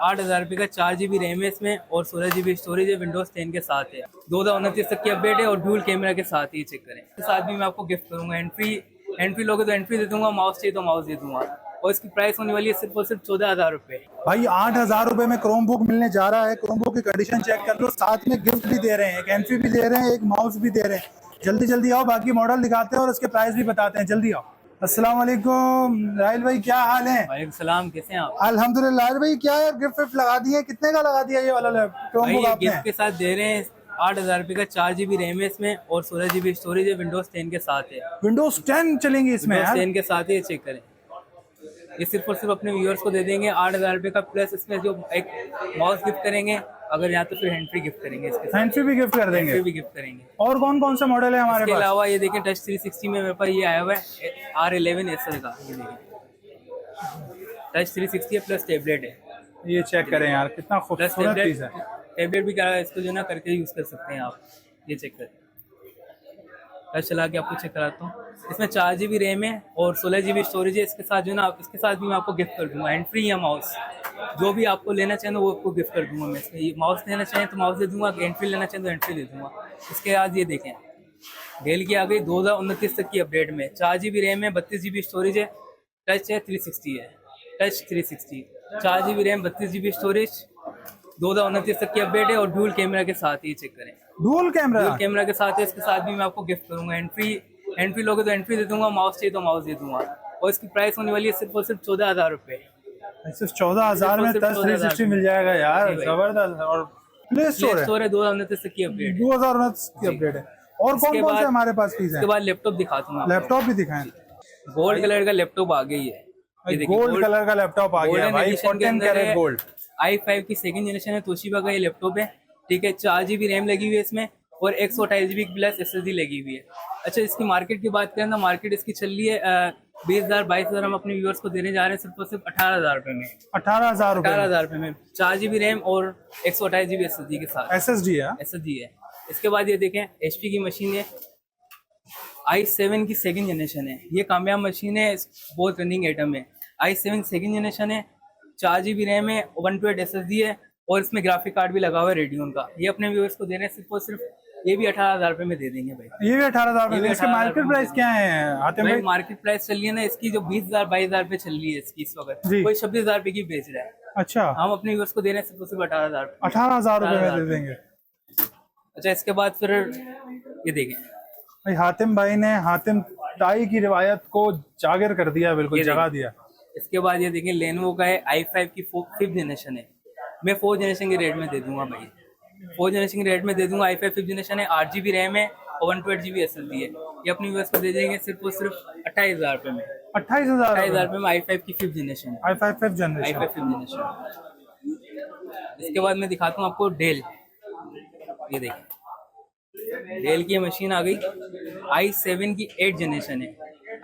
8,000 रुपये का 4 GB RAM है इसमें और 16 GB स्टोरेज है, विंडोज 10 के साथ है। 2029 तक की अपडेट है और ड्यूल कैमरा के साथ ही चेक करें। इसके साथ भी मैं आपको गिफ्ट करूंगा, एंट्री लोगे तो एंट्री दे दूंगा, माउस चाहिए तो माउस दे दूंगा। और इसकी प्राइस होने वाली है सिर्फ और सिर्फ 14,000 रुपये। भाई 8,000 रुपए में क्रोम बुक मिलने जा रहा है। क्रोम बुक की कंडीशन चेक कर लो, साथ में गिफ्ट भी दे रहे हैं, एक एंट्री भी दे रहे हैं, एक माउस भी दे रहे हैं। जल्दी जल्दी आओ, बाकी मॉडल दिखाते हैं और उसके प्राइस भी बताते हैं। जल्दी आओ। अस्सलाम वालेकुम राहिल भाई, क्या हाल है? वालेकुम सलाम, कैसे हैं आप? अल्हम्दुलिल्लाह। राहिल भाई क्या यार गिफ्ट विफ्ट लगा दिए, कितने का लगा दिया ये वाला क्रोम बुक आपने? गिफ्ट के साथ दे रहे हैं 8,000 रुपये का 4 GB रैम है इसमें और 16 GB स्टोरेज है, विंडोज 10 के साथ है। विंडोज 10 चलेंगी इसमें यार? 10 के साथ ही चेक करें। ये सिर्फ और सिर्फ अपने व्यूअर्स को दे देंगे 8,000 रुपये का, प्लस इसमें जो एक माउस गिफ्ट करेंगे, अगर यहाँ तो फिर हैंड फ्री गिफ्ट करेंगे, इसके हैंड फ्री भी गिफ्ट कर देंगे, भी गिफ्ट करेंगे। और कौन कौन सा मॉडल है हमारे पास? इसके अलावा ये देखें टच 360 में मेरे पास ये आया हुआ है R11 SL का, ये देखें टच 360 है प्लस टैबलेट है। ये चेक करें यार, कितना खूबसूरत चीज है। टैबलेट भी क्या है, इसको जो ना करके यूज कर सकते हैं आप। ये चेक करें, टच चला के आपको चेक कराता हूँ। इसमें 4 GB रैम है और 16 GB स्टोरेज है। इसके साथ जो ना, इसके साथ भी मैं आपको गिफ्ट कर दूंगा हैंड फ्री या माउस, जो भी आपको लेना चाहें वो आपको गिफ्ट कर दूंगा मैं। इसमें माउस लेना चाहें तो माउस दे दूंगा, हैंड फ्री लेना चाहें तो हैंड फ्री दे दूंगा। इसके बाद ये देखें, डेल की आ गई 2029 तक की अपडेट में। 4 GB रैम है, 32 GB स्टोरेज है, टच है 360 है, touch 360, 4 GB RAM, 32 GB storage, 2029 तक की अपडेट है और ड्यूल कैमरा के साथ ही चेक करें। डुअल कैमरा के साथ है। इसके साथ भी मैं आपको गिफ्ट करूंगा, एंट्री लोगे तो एंट्री दे दूंगा, माउस चाहिए तो माउस दे दूंगा। और इसकी प्राइस होने वाली है सिर्फ और सिर्फ 14,000 रुपये। सिर्फ 14,000 में टच 360 मिल जाएगा यार, जबरदस्त। और प्ले स्टोर है 2029 तक की अपडेट, 2029 की अपडेट है। और कौन कौन से हमारे पास चीज है? इसके बाद लैपटॉप दिखाता हूँ, लैपटॉप भी दिखाएं। गोल्ड कलर का लैपटॉप आ गई है, गोल्ड कलर का लैपटॉप आ गया भाई, 14 कैरेट गोल्ड। i5 की सेकंड जनरेशन है, तोशिबा का ये लैपटॉप है, ठीक है। 4 GB रैम लगी हुई है इसमें और 128 GB प्लस SSD लगी हुई है। अच्छा, इसकी मार्केट की बात करें तो मार्केट इसकी चल रही है 20,000-22,000। हम अपने व्यूअर्स को देने जा रहे हैं सिर्फ और सिर्फ 18,000 रुपये में। 18,000 रुपये में 4 GB रैम और 128 GB SSD के साथ। SSD है। इसके बाद ये देखें, HP की मशीन है, i7 की सेकंड जनरेशन है, ये कामयाब मशीन है, बहुत रनिंग आइटम है। i7 सेकंड जनरेशन है, 4 GB रैम है, 128 SSD है और इसमें ग्राफिक कार्ड भी लगा हुआ है रेडियन का। ये अपने व्यूअर्स को दे रहे हैं सिर्फ और सिर्फ, ये भी 18,000 रुपये में दे देंगे भाई। ये भी 18,000 रुपये। इसकी मार्केट प्राइस क्या है आतिम भाई? मार्केट प्राइस चल रही है ना इसकी, जो 20,000-22,000 रुपये चल रही है इसकी इस वक्त, कोई 26,000 रुपये की बेच रहा है। अच्छा, हम अपने व्यूअर्स को दे रहे हैं सिर्फ और सिर्फ 18,000 रुपये में दे देंगे। अच्छा, इसके बाद फिर ये देखें भाई, हातिम भाई ने हातिम टाई की रिवायत को जागिर कर दिया, बिल्कुल जगा दिया। इसके बाद ये देखें, लेनोवो का है, i5 की 5th जनरेशन है, मैं 4th जनरेशन के रेट में दे दूंगा भाई, 4th जनरेशन के रेट में दे दूंगा। i5 5th जनरेशन है, 8 GB रैम है और 128 GB SSD है। ये अपनी व्यूअर्स को दे देंगे सिर्फ और सिर्फ 28,000 रुपये में। 28,000 रुपये में i5 की 5th generation. i5 5th generation. इसके बाद मैं दिखाता हूँ आपको डेल, ये देखिए डेल की मशीन आ गई, i7 की 8th जनरेशन है,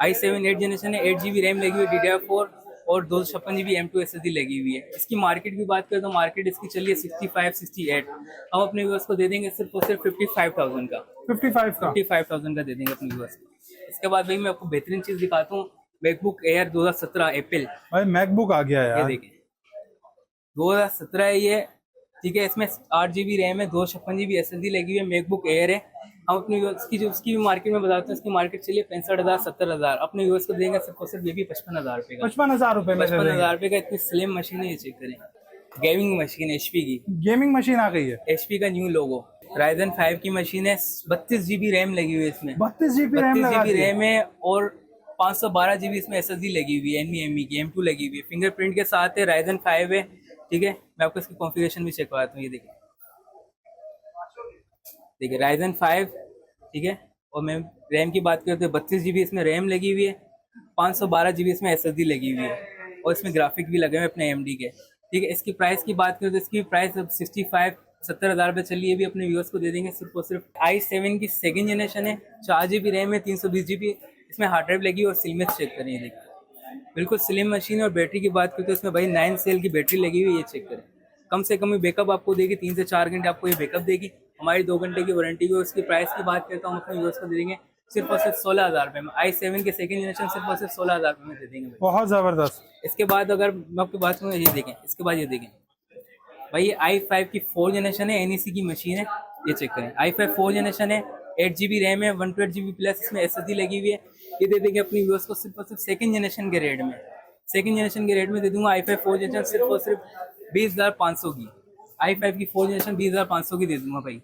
i7 8th जनरेशन है, 8 GB रैम लगी हुई है, DDR4 और 256 GB M2 SSD लगी हुई है। इसकी मार्केट की बात करें तो मार्केट इसकी चलिए 65-68, हम अपने व्यूअर्स को दे देंगे सिर्फ और सिर्फ 55,000 का। 55,000 का दे देंगे अपने व्यूअर्स को। इसके बाद भाई मैं आपको बेहतरीन चीज दिखाता हूँ, मैकबुक एयर 2017 एप्पल। भाई मैकबुक आ गया यार, ये देखिए 2017 है ये, ठीक है। इसमें 8 GB रैम है, 256 GB SSD लगी हुई है, मैकबुक एयर है। हम अपने व्यूअर्स की जो उसकी भी मार्केट में बताते हैं, इसकी मार्केट चलिए 65,000-70,000, अपने व्यूअर्स को देंगे सिर्फ और सिर्फ ये भी 55,000 रुपये का। 55,000 रुपये में 55,000 रुपये का। इतनी स्लिम मशीन है, ये चेक करें, गेमिंग मशीन HP की, गेमिंग मशीन आ गई है, HP का न्यू लोगो। Ryzen 5 की मशीन है, 32 GB रैम लगी हुई है इसमें, 32 GB रैम है और 512 GB इसमें SSD लगी हुई है, NVMe की M2 लगी हुई है, फिंगरप्रिंट के साथ है, Ryzen 5 है, ठीक है। मैं आपको इसकी कॉन्फ़िगरेशन भी चेक कराता हूँ, ये देखिए Ryzen 5, ठीक है। और मैं रैम की बात करते हैं, 32 GB इसमें रैम लगी हुई है, 512 GB इसमें SSD लगी हुई है और इसमें ग्राफिक भी लगे हुए अपने AMD के, ठीक है। इसकी प्राइस की बात करें तो इसकी प्राइस अब 65-70,000 रुपये चली है, भी अपने व्यूअर्स को दे देंगे सिर्फ और सिर्फ। i7 की सेकंड जनरेशन है, 4 GB रैम है, 320 GB इसमें हार्ड ड्राइव लगी है और सिलमेट चेक करें, ये देखिए बिल्कुल स्लिम मशीन है। और बैटरी की बात करें तो इसमें भाई 9 सेल की बैटरी लगी हुई है, ये चेक करें। कम से कम बैकअप आपको देगी, 3 से 4 घंटे आपको ये बैकअप देगी। हमारी 2 घंटे की वारंटी भी। उसकी प्राइस की बात करता हूँ, अपने व्यूअर्स को दे देंगे सिर्फ और सिर्फ 16,000 रुपये में। i7 के सेकंड जनरेशन सिर्फ और सिर्फ 16,000 रुपये में दे देंगे। बहुत ज़बरदस्त। इसके बाद अगर मैं आपकी बात करूँ, ये देखें, इसके बाद ये देखें भाई ये i5 की 4 जनरेशन है, NEC की मशीन है, ये चेक करें। i5 4 जनरेशन है, 8 GB रैम है, 128 GB प्लस इसमें SSD लगी हुई है। ये दे देंगे अपनी व्यूअर्स को सिर्फ और सिर्फ सेकंड जनरेशन के रेट में। सेकंड जनरेशन के रेट में दे दूंगा i5 4 जनरेशन सिर्फ और सिर्फ 20,500 की। i5 की 4 जनरेशन 20,500 की दे दूंगा भाई।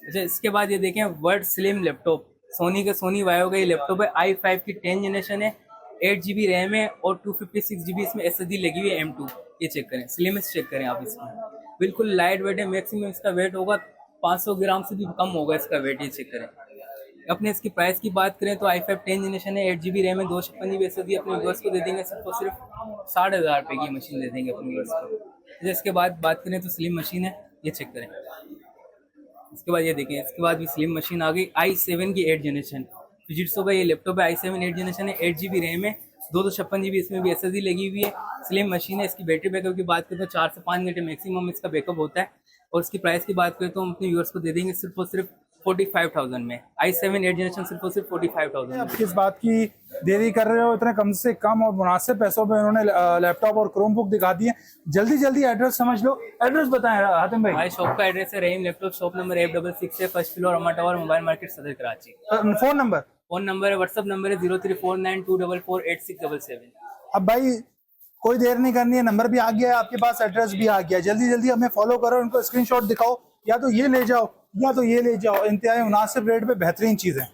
अच्छा, इसके बाद ये देखें वर्ड स्लिम लैपटॉप, सोनी का सोनी वायो का ये लैपटॉप है। i5 की 10 जनरेशन है, 8 GB रैम है और 256 GB इसमें SSD लगी हुई है M2। ये चेक करें, स्लिमेस्ट चेक करें आप इसमें, बिल्कुल लाइट वेट है। मैक्सिमम इसका वेट होगा 500 ग्राम से भी कम होगा इसका वेट, ये चेक करें। अपने इसकी प्राइस की बात करें तो i5 10 जनरेशन है, 8 GB रैम है, 256 GB SSD अपने व्यूअर्स को दे देंगे सिर्फ और सिर्फ 60,000 रुपये की मशीन दे देंगे अपने व्यूअर्स को। अच्छा, इसके बाद बात करें तो स्लिम मशीन है, ये चेक करें। इसके बाद ये देखें, इसके बाद भी स्लिम मशीन आ गई i7 की 8 जनरेशन। फिजिट्सो का ये लैपटॉप है, i7 8 जनरेशन है, 8 GB रैम है, 256 GB इसमें भी SSD लगी हुई है। स्लिम मशीन है। इसकी बैटरी बैकअप की बात करें तो 4 से 5 घंटे मैक्सिमम इसका बैकअप होता है। और इसकी प्राइस की बात करें तो हम अपने व्यूअर्स को दे देंगे सिर्फ और सिर्फ 45,000 में। i7 8 जनरेशन सिर्फ और सिर्फ 45,000। आप किस बात की देरी कर रहे हो? इतने कम से कम और मुनासिब पैसों पे उन्होंने लैपटॉप और क्रोम बुक दिखा दिए। जल्दी जल्दी एड्रेस समझ लो, एड्रेस बताएं हातिम भाई। हमारे शॉप का एड्रेस है रहीम लैपटॉप, शॉप नंबर F66 है, फर्स्ट फ्लोर अमा टावर, मोबाइल मार्केट, सदर कराची। फोन नंबर है, व्हाट्सअप नंबर है 034924486777। अब भाई कोई देर नहीं करनी है, नंबर भी आ गया है आपके पास, एड्रेस भी आ गया। जल्दी जल्दी हमें फॉलो करो, उनको स्क्रीनशॉट दिखाओ, या तो ये ले जाओ या तो ये ले जाओ। इंतहाई मुनासिब रेट पे बेहतरीन चीज़ें।